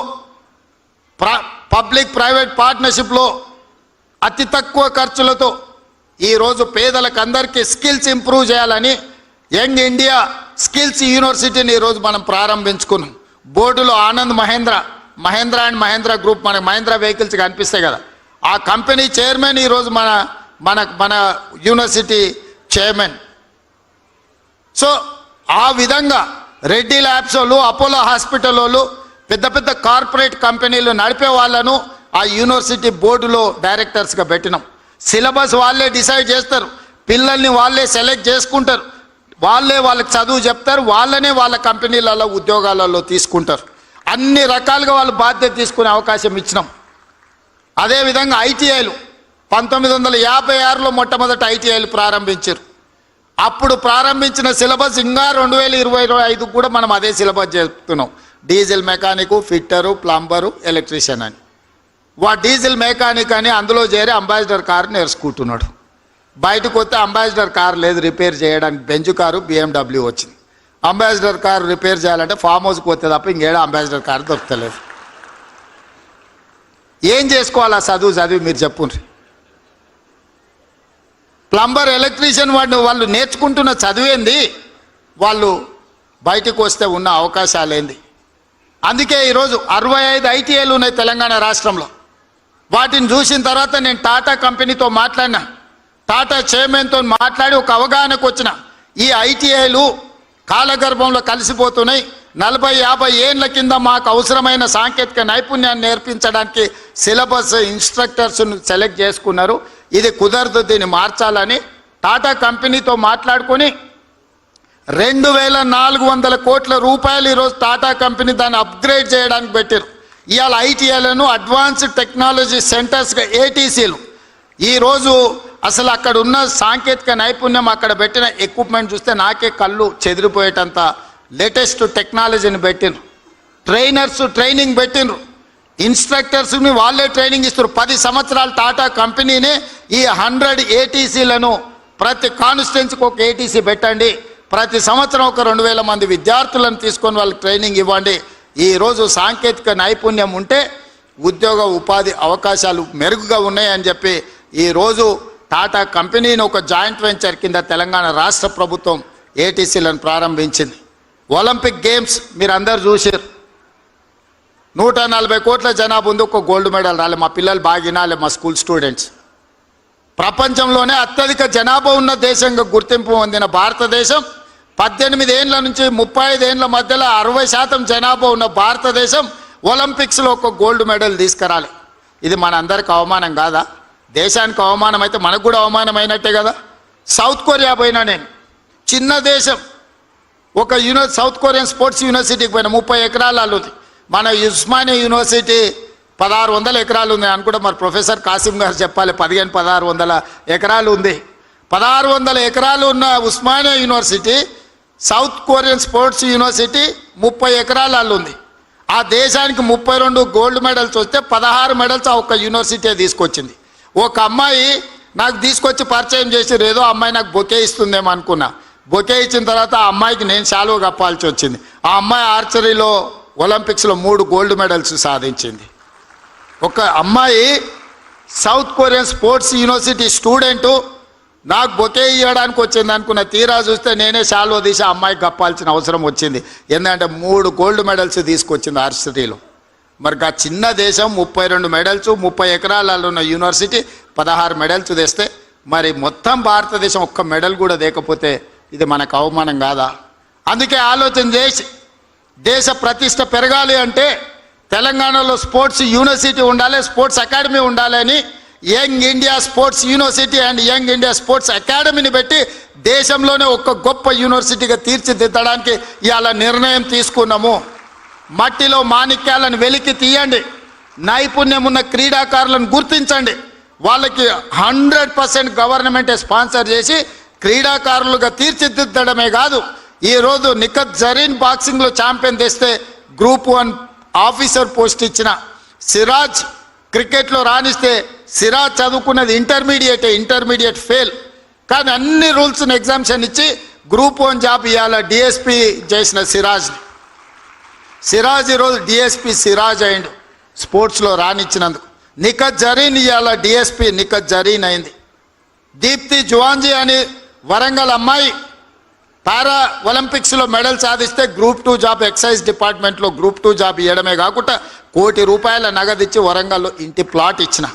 పబ్లిక్ ప్రైవేట్ పార్ట్నర్షిప్లో అతి తక్కువ ఖర్చులతో ఈరోజు పేదలకు అందరికీ స్కిల్స్ ఇంప్రూవ్ చేయాలని యంగ్ ఇండియా స్కిల్స్ యూనివర్సిటీని ఈరోజు మనం ప్రారంభించుకున్నాం. బోర్డులో ఆనంద్ మహేంద్ర అండ్ మహేంద్ర గ్రూప్, మనకు మహేంద్ర వెహికల్స్ కనిపిస్తాయి కదా, ఆ కంపెనీ చైర్మన్ ఈరోజు మన యూనివర్సిటీ చైర్మన్. సో ఆ విధంగా రెడ్డి ల్యాబ్స్ వాళ్ళు, అపోలో హాస్పిటల్ వాళ్ళు, పెద్ద పెద్ద కార్పొరేట్ కంపెనీలు నడిపే వాళ్ళను ఆ యూనివర్సిటీ బోర్డులో డైరెక్టర్స్గా పెట్టినాం. సిలబస్ వాళ్ళే డిసైడ్ చేస్తారు, పిల్లల్ని వాళ్ళే సెలెక్ట్ చేసుకుంటారు, వాళ్ళే వాళ్ళకి చదువు చెప్తారు, వాళ్ళనే వాళ్ళ కంపెనీలలో ఉద్యోగాలలో తీసుకుంటారు. అన్ని రకాలుగా వాళ్ళు బాధ్యత తీసుకునే అవకాశం ఇచ్చినాం. అదేవిధంగా ఐటీఐలు 1956లో మొట్టమొదటి ఐటీఐలు ప్రారంభించారు. అప్పుడు ప్రారంభించిన సిలబస్ ఇంకా 2025 కూడా మనం అదే సిలబస్ చెప్తున్నాం. Diesel mechanic, fitter, plumber, electrician అని. డీజిల్ మెకానిక్ అని అందులో చేరి అంబాసిడర్ కారు నేర్చుకుంటున్నాడు. బయటకు వస్తే అంబాసిడర్ కారు లేదు రిపేర్ చేయడానికి, బెంజ్ కారు BMW వచ్చింది. అంబాసిడర్ కారు రిపేర్ చేయాలంటే ఫామ్ హౌస్కి పోతే తప్ప ఇంకేడా అంబాసిడర్ కారు దొరకలేదు. ఏం చేసుకోవాలా చదివి మీరు చెప్పుండ్రి. ప్లంబర్, ఎలక్ట్రీషియన్ వాళ్ళు నేర్చుకుంటున్న చదివేంది, వాళ్ళు బయటకు వస్తే ఉన్న అవకాశాలు ఏంది. అందుకే ఈరోజు 65 ఐటీఐలు ఉన్నాయి తెలంగాణ రాష్ట్రంలో. వాటిని చూసిన తర్వాత నేను టాటా కంపెనీతో మాట్లాడినా, టాటా చైర్మన్తో మాట్లాడి ఒక అవగాహనకు వచ్చిన. ఈ ఐటీఐలు కాలగర్భంలో కలిసిపోతున్నాయి. 40-50 ఏళ్ళ కింద మాకు అవసరమైన సాంకేతిక నైపుణ్యాన్ని నేర్పించడానికి సిలబస్, ఇన్స్ట్రక్టర్స్ను సెలెక్ట్ చేసుకున్నారు. ఇది కుదరదు, దీన్ని మార్చాలని టాటా కంపెనీతో మాట్లాడుకొని 2400 కోట్ల రూపాయలు ఈరోజు టాటా కంపెనీ దాన్ని అప్గ్రేడ్ చేయడానికి పెట్టారు. ఇవాళ ఐటీఐలను అడ్వాన్స్డ్ టెక్నాలజీ సెంటర్స్గా ఏటీసీలు. ఈరోజు అసలు అక్కడ ఉన్న సాంకేతిక నైపుణ్యం, అక్కడ పెట్టిన ఎక్విప్మెంట్ చూస్తే నాకే కళ్ళు చెదిరిపోయేటంత లేటెస్ట్ టెక్నాలజీని పెట్టినరు. ట్రైనర్స్ ట్రైనింగ్ పెట్టినరు, ఇన్స్ట్రక్టర్స్ని వాళ్ళే ట్రైనింగ్ ఇస్తారు. 10 సంవత్సరాలు టాటా కంపెనీనే ఈ 100 ఏటీసీలను ప్రతి కాన్స్టిట్యున్సీకి ఒక ఏటీసీ పెట్టండి, ప్రతి సంవత్సరం ఒక 2000 మంది విద్యార్థులను తీసుకొని వాళ్ళకి ట్రైనింగ్ ఇవ్వండి. ఈరోజు సాంకేతిక నైపుణ్యం ఉంటే ఉద్యోగ ఉపాధి అవకాశాలు మెరుగుగా ఉన్నాయని చెప్పి ఈరోజు టాటా కంపెనీని ఒక జాయింట్ వెంచర్ కింద తెలంగాణ రాష్ట్ర ప్రభుత్వం ఏటీసీలను ప్రారంభించింది. ఒలింపిక్ గేమ్స్ మీరు అందరు చూసారు. 140 కోట్ల జనాభా ఉంది, ఒక గోల్డ్ మెడల్ రాలే. మా పిల్లలు బాగా వినాలి, మా స్కూల్ స్టూడెంట్స్. ప్రపంచంలోనే అత్యధిక జనాభా ఉన్న దేశంగా గుర్తింపు పొందిన భారతదేశం, 18 ఏళ్ళ నుంచి 35 ఏళ్ళ మధ్యలో 60% జనాభా ఉన్న భారతదేశం ఒలింపిక్స్లో ఒక గోల్డ్ మెడల్ తీసుకురాలి. ఇది మన అందరికి అవమానం కాదా? దేశానికి అవమానం అయితే మనకు కూడా అవమానం అయినట్టే కదా. సౌత్ కొరియా పోయినా నేను, చిన్న దేశం, ఒక సౌత్ కొరియన్ స్పోర్ట్స్ యూనివర్సిటీకి పోయినా, 30 ఎకరాలు ఉంది. మన ఉస్మానియా యూనివర్సిటీ 1600 ఎకరాలు ఉంది అనుకుంటా. మరి ప్రొఫెసర్ కాసిం గారు చెప్పాలి, 1600 ఎకరాలు ఉంది. 1600 ఎకరాలు ఉన్న Osmania university, south Korean sports university 30 ఎకరాలు ఉంది. ఆ దేశానికి 32 గోల్డ్ మెడల్స్ వస్తే 16 మెడల్స్ ఆ ఒక్క యూనివర్సిటీ తీసుకొచ్చింది. ఒక అమ్మాయి నాకు తీసుకొచ్చి పరిచయం చేసి, ఏదో అమ్మాయి నాకు బొకే ఇస్తుందేమో అనుకున్నా. బొకే ఇచ్చిన తర్వాత ఆ అమ్మాయికి నేను శాలువా కప్పాల్సి వచ్చింది. ఆ అమ్మాయి ఆర్చరీలో ఒలింపిక్స్లో 3 గోల్డ్ మెడల్స్ సాధించింది. ఒక అమ్మాయి south Korean sports university student నాకు బొకే ఇవ్వడానికి వచ్చింది అనుకున్న, తీరా చూస్తే నేనే శాలువా తీసి ఆ అమ్మాయికి కప్పాల్సిన అవసరం వచ్చింది. ఎందుకంటే 3 గోల్డ్ మెడల్స్ తీసుకొచ్చింది ఆర్చరీలో. మరి ఆ చిన్న దేశం 32 మెడల్స్, 30 ఎకరాలలో ఉన్న యూనివర్సిటీ 16 మెడల్స్ తెస్తే, మరి మొత్తం భారతదేశం ఒక్క మెడల్ కూడా లేకపోతే ఇది మనకు అవమానం కాదా? అందుకే ఆలోచన చేసి దేశ ప్రతిష్ట పెరగాలి అంటే తెలంగాణలో స్పోర్ట్స్ యూనివర్సిటీ ఉండాలి, స్పోర్ట్స్ అకాడమీ ఉండాలి అని Young India Sports University and Young India Sports అకాడమీని పెట్టి దేశంలోనే ఒక గొప్ప యూనివర్సిటీగా తీర్చిదిద్దడానికి ఇవాళ నిర్ణయం తీసుకున్నాము. మట్టిలో మాణిక్యాలను వెలికి తీయండి, నైపుణ్యం ఉన్న క్రీడాకారులను గుర్తించండి, వాళ్ళకి 100% గవర్నమెంటే స్పాన్సర్ చేసి క్రీడాకారులుగా తీర్చిదిద్దడమే కాదు. ఈరోజు నిఖత్ జరీన్ బాక్సింగ్లో ఛాంపియన్ తెస్తే గ్రూప్ 1 ఆఫీసర్ పోస్ట్ ఇచ్చిన, సిరాజ్ క్రికెట్లో రాణిస్తే, సిరాజ్ చదువుకున్నది ఇంటర్మీడియట్ ఫెయిల్, కానీ అన్ని రూల్స్ని ఎగ్జామ్షన్ ఇచ్చి గ్రూప్ 1 జాబ్ ఇవ్వాల డిఎస్పీ చేసిన సిరాజ్ ఈరోజు డిఎస్పీ సిరాజ్ అయిండు స్పోర్ట్స్లో రాణించినందుకు. నిఖత్ జరీన్ ఇవాళ డిఎస్పీ నిఖత్ జరీన్ అయింది. దీప్తి జువాంజీ అని వరంగల్ అమ్మాయి పారా ఒలింపిక్స్లో మెడల్ సాధిస్తే గ్రూప్ 2 జాబ్ ఎక్సైజ్ డిపార్ట్మెంట్లో గ్రూప్ 2 జాబ్ ఇవ్వడమే కాకుండా ₹1 కోటి నగదు ఇచ్చి వరంగల్లో ఇంటి ప్లాట్ ఇచ్చిన.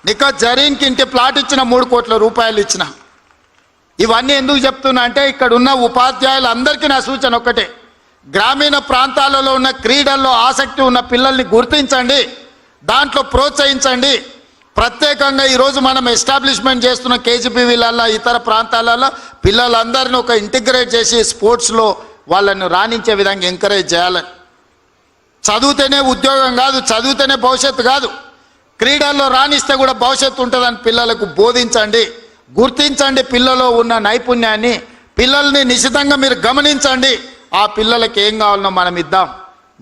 నిఖత్ జరీన్కి ఇంటి ప్లాట్ ఇచ్చిన, ₹3 కోట్ల ఇచ్చిన. ఇవన్నీ ఎందుకు చెప్తున్నా అంటే ఇక్కడ ఉన్న ఉపాధ్యాయులందరికీ నా సూచన ఒక్కటే, గ్రామీణ ప్రాంతాలలో ఉన్న క్రీడల్లో ఆసక్తి ఉన్న పిల్లల్ని గుర్తించండి, దాంట్లో ప్రోత్సహించండి. ప్రత్యేకంగా ఈరోజు మనం ఎస్టాబ్లిష్మెంట్ చేస్తున్న కేజీపీవీలలో ఇతర ప్రాంతాలలో పిల్లలందరినీ ఒక ఇంటిగ్రేట్ చేసి స్పోర్ట్స్లో వాళ్ళని రాణించే విధంగా ఎంకరేజ్ చేయాలని. చదివితేనే ఉద్యోగం కాదు, చదివితేనే భవిష్యత్తు కాదు, క్రీడల్లో రాణిస్తే కూడా భవిష్యత్తు ఉంటుందని పిల్లలకు బోధించండి. గుర్తించండి పిల్లలో ఉన్న నైపుణ్యాన్ని, పిల్లల్ని నిశితంగా మీరు గమనించండి. ఆ పిల్లలకి ఏం కావాలనో మనం ఇద్దాం.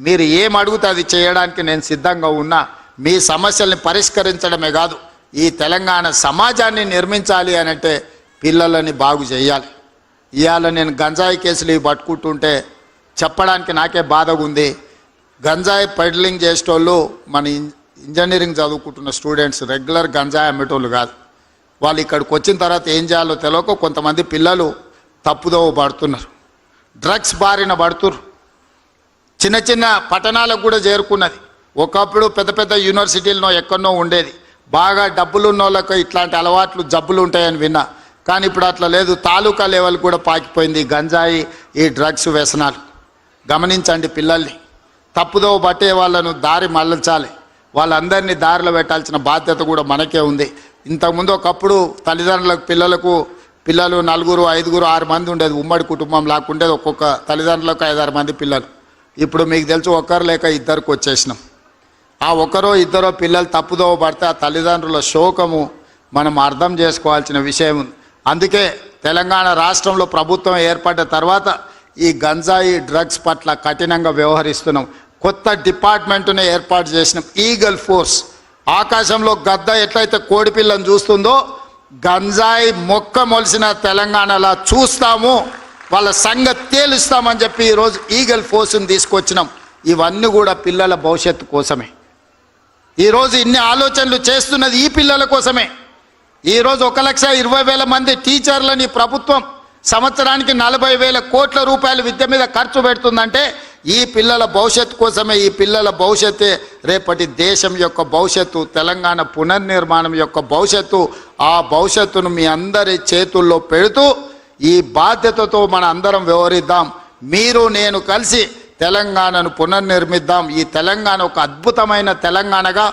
మీరు ఏం అడిగితే అది చేయడానికి నేను సిద్ధంగా ఉన్నా. మీ సమస్యల్ని పరిష్కరించడమే కాదు, ఈ తెలంగాణ సమాజాన్ని నిర్మించాలి అనంటే పిల్లలని బాగు చేయాలి. ఇవాళ నేను గంజాయి కేసులు ఇవి పట్టుకుంటుంటే చెప్పడానికి నాకే బాధగా ఉంది. గంజాయి పెడ్లింగ్ చేసేటోళ్ళు మన ఇంజనీరింగ్ చదువుకుంటున్న స్టూడెంట్స్, రెగ్యులర్ గంజాయి అమ్మేటోళ్ళు కాదు. వాళ్ళు ఇక్కడికి వచ్చిన తర్వాత ఏం చేయాలో తెలియక కొంతమంది పిల్లలు తప్పుదోవ పడుతున్నారు, డ్రగ్స్ బారిన పడుతున్నారు. చిన్న చిన్న పట్టణాలకు కూడా చేరుకున్నది. ఒకప్పుడు పెద్ద పెద్ద యూనివర్సిటీల్లో ఎక్కడనో ఉండేది. బాగా డబ్బులు ఉన్న వాళ్ళకి ఇట్లాంటి అలవాట్లు జబ్బులు ఉంటాయని విన్నా, కానీ ఇప్పుడు అట్లా లేదు. తాలూకా లెవెల్ కూడా పాకిపోయింది గంజాయి, ఈ డ్రగ్స్ వ్యసనాలు. గమనించండి, పిల్లల్ని తప్పుదోవ పట్టే వాళ్ళను దారి మళ్ళించాలి. వాళ్ళందరినీ దారిలో పెట్టాల్సిన బాధ్యత కూడా మనకే ఉంది. ఇంతకుముందు ఒకప్పుడు తల్లిదండ్రులకు పిల్లలు 4, 5, 6 మంది ఉండేది. ఉమ్మడి కుటుంబం లాక్కుండేది. ఒక్కొక్క తల్లిదండ్రులకు 5-6 మంది పిల్లలు. ఇప్పుడు మీకు తెలుసు, ఒకరు లేక ఇద్దరికి వచ్చేసినాం. ఆ ఒకరో ఇద్దరో పిల్లలు తప్పుదోవ పడితే ఆ తల్లిదండ్రుల శోకము మనం అర్థం చేసుకోవాల్సిన విషయం ఉంది. అందుకే తెలంగాణ రాష్ట్రంలో ప్రభుత్వం ఏర్పడ్డ తర్వాత ఈ గంజాయి డ్రగ్స్ పట్ల కఠినంగా వ్యవహరిస్తున్నాం. కొత్త డిపార్ట్మెంట్ను ఏర్పాటు చేసినాం, ఈగల్ ఫోర్స్. ఆకాశంలో గద్ద ఎట్లయితే కోడి పిల్లను చూస్తుందో గంజాయి మొక్క మొలిసిన తెలంగాణలా చూస్తాము, వాళ్ళ సంగతి తేలుస్తామని చెప్పి ఈరోజు ఈగల్ ఫోర్స్ని తీసుకొచ్చినాం. ఇవన్నీ కూడా పిల్లల భవిష్యత్తు కోసమే. ఈరోజు ఇన్ని ఆలోచనలు చేస్తున్నది ఈ పిల్లల కోసమే. ఈరోజు 1,20,000 మంది టీచర్లని ప్రభుత్వం సంవత్సరానికి 40,000 కోట్ల రూపాయలు విద్య మీద ఖర్చు పెడుతుందంటే ఈ పిల్లల భవిష్యత్తు కోసమే. ఈ పిల్లల భవిష్యత్తే రేపటి దేశం యొక్క భవిష్యత్తు, తెలంగాణ పునర్నిర్మాణం యొక్క భవిష్యత్తు. ఆ భవిష్యత్తును మీ అందరి చేతుల్లో పెడుతూ ఈ బాధ్యతతో మన అందరం వ్యవహరిద్దాం. మీరు నేను కలిసి తెలంగాణను పునర్నిర్మిద్దాం. ఈ తెలంగాణ ఒక అద్భుతమైన తెలంగాణగా,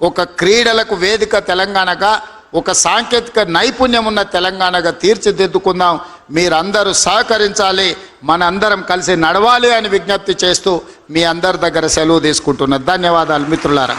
ఒక క్రీడలకు వేదిక తెలంగాణగా, ఒక సాంకేతిక నైపుణ్యం ఉన్న తెలంగాణగా తీర్చిదిద్దుకుందాం. మీరందరూ సహకరించాలి, మనందరం కలిసి నడవాలి అని విజ్ఞప్తి చేస్తూ మీ అందరి దగ్గర సెలవు తీసుకుంటున్నా. ధన్యవాదాలు మిత్రులారా.